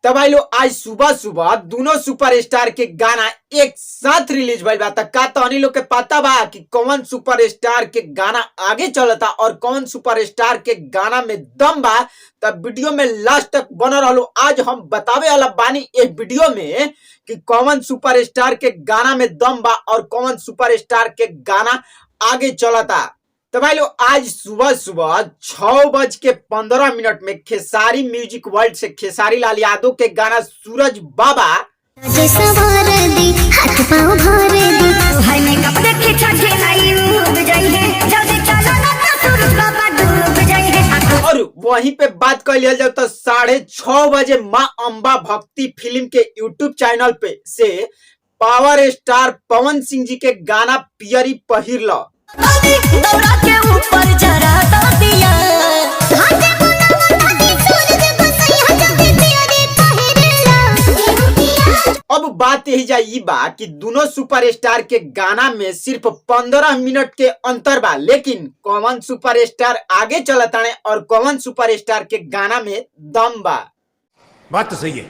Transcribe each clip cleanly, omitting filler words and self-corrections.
तब भाई लोग आज सुबह सुबह दोनों सुपरस्टार के गाना एक साथ रिलीज भइल बा। का तहनी लोग के पता बा कि कौन सुपरस्टार के गाना आगे चलता और कौन सुपरस्टार के गाना में दम बा। तब वीडियो में लास्ट तक बना रहलो। आज हम बतावे वाला बानी एक वीडियो में कि कौन सुपरस्टार के गाना में दम बा और कौन सुपरस्टार के गाना आगे चलता। तो भाई लोग आज सुबह सुबह 6:15 में खेसारी म्यूजिक वर्ल्ड से खेसारी लाल यादव के गाना सूरज बाबा और वहीं पे बात कर लिया जाए तो 6:30 बजे माँ अम्बा भक्ति फिल्म के यूट्यूब चैनल पे से पावर स्टार पवन सिंह जी के गाना पियरी पहिर लो दौरा के ऊपर जरा दिया अब बात यही जाई बा कि दोनों सुपरस्टार के गाना में सिर्फ 15 मिनट के अंतर बा, लेकिन कौन सुपरस्टार आगे चलता है और कौन सुपरस्टार के गाना में दम बा। बात तो सही है।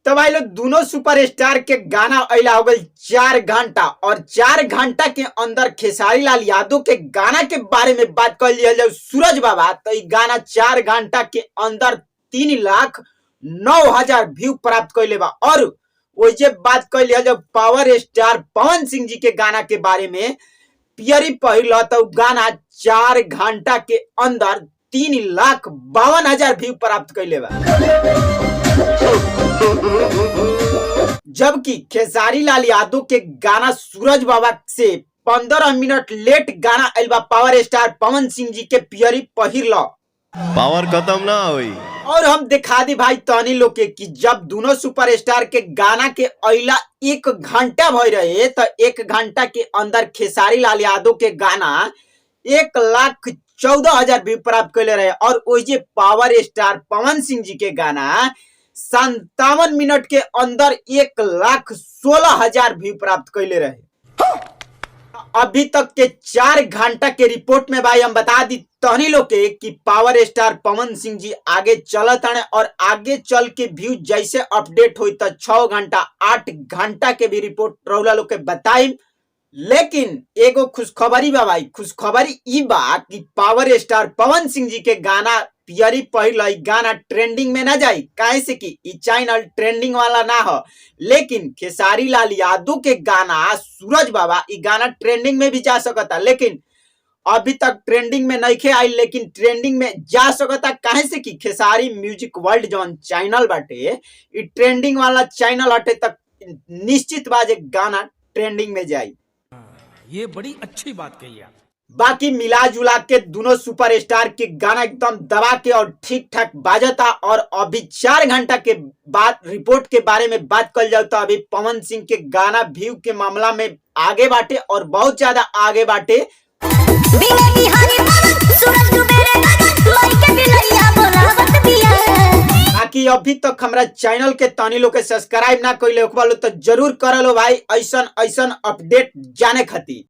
तो भाई लोग दोनों सुपरस्टार के गाना अला हो गई 4 घंटा और 4 घंटा के अंदर खेसारी लाल यादव के गाना के बारे में बात कर लिया जाए सूरज बाबा। तो गाना 4 घंटा के अंदर 3,09,000 व्यू प्राप्त कर ले बा। और वही बात कर लिया जाए पावर स्टार पवन सिंह जी के गाना के बारे में पियरी पहिला तो गाना 4 घंटा के अंदर 3,52,000 व्यू प्राप्त कर ले बा। जबकि खेसारी लाल यादव के गाना सूरज बाबा से 15 मिनट लेट गाना अलबा पावर स्टार पवन सिंह जी के पियरी पहिर लो पावर खत्म ना हुई। और हम दिखा दी भाई तहनी लोग के कि जब दोनों सुपरस्टार के गाना के अला 1 घंटा भय रहे तो 1 घंटा के अंदर खेसारी लाल यादव के गाना 1,14,000 व्यू प्राप्त कर ले रहे और वही पावर स्टार पवन सिंह जी के गाना 57 मिनट के अंदर 1,16,000 व्यू प्राप्त कर ले रहे। अभी तक के 4 घंटा के रिपोर्ट में भाई हम बता दी तहनी लोग के कि पावर स्टार पवन सिंह जी आगे चलत है और आगे चल के व्यू जैसे अपडेट हुई तो 6 घंटा 8 घंटा के भी रिपोर्ट रौला लोग के बताई। लेकिन एगो खुशखबरी बा भाई, खुशखबरी ई बा कि पावर स्टार पवन सिंह जी के गाना पियरी पहिला गाना ट्रेंडिंग में ना जाई, काहे से कि ई चैनल ट्रेंडिंग वाला ना हो। लेकिन खेसारी लाल यादव के गाना सूरज बाबा ई गाना ट्रेंडिंग में भी जा सकता, लेकिन अभी तक ट्रेंडिंग में नहीं आई, लेकिन ट्रेंडिंग में जा सकता काहे से कि खेसारी म्यूजिक वर्ल्ड जौन चैनल बाटे ई ट्रेंडिंग वाला चैनल हटे तक निश्चित बाजे गाना ट्रेंडिंग में जाई। ये बड़ी अच्छी बात कही आप। बाकी मिला जुला के दोनों सुपरस्टार के गाना एकदम दबा के और ठीक ठाक बाजता। और अभी 4 घंटा के बाद रिपोर्ट के बारे में बात कर जाओ तो अभी पवन सिंह के गाना व्यू के मामला में आगे बाटे और बहुत ज्यादा आगे बाटे। बाकी अभी तक हमारा चैनल के तनी लोग के सब्सक्राइब ना कइले तो जरूर कर लो भाई ऐसन ऐसन अपडेट जाने खातिर।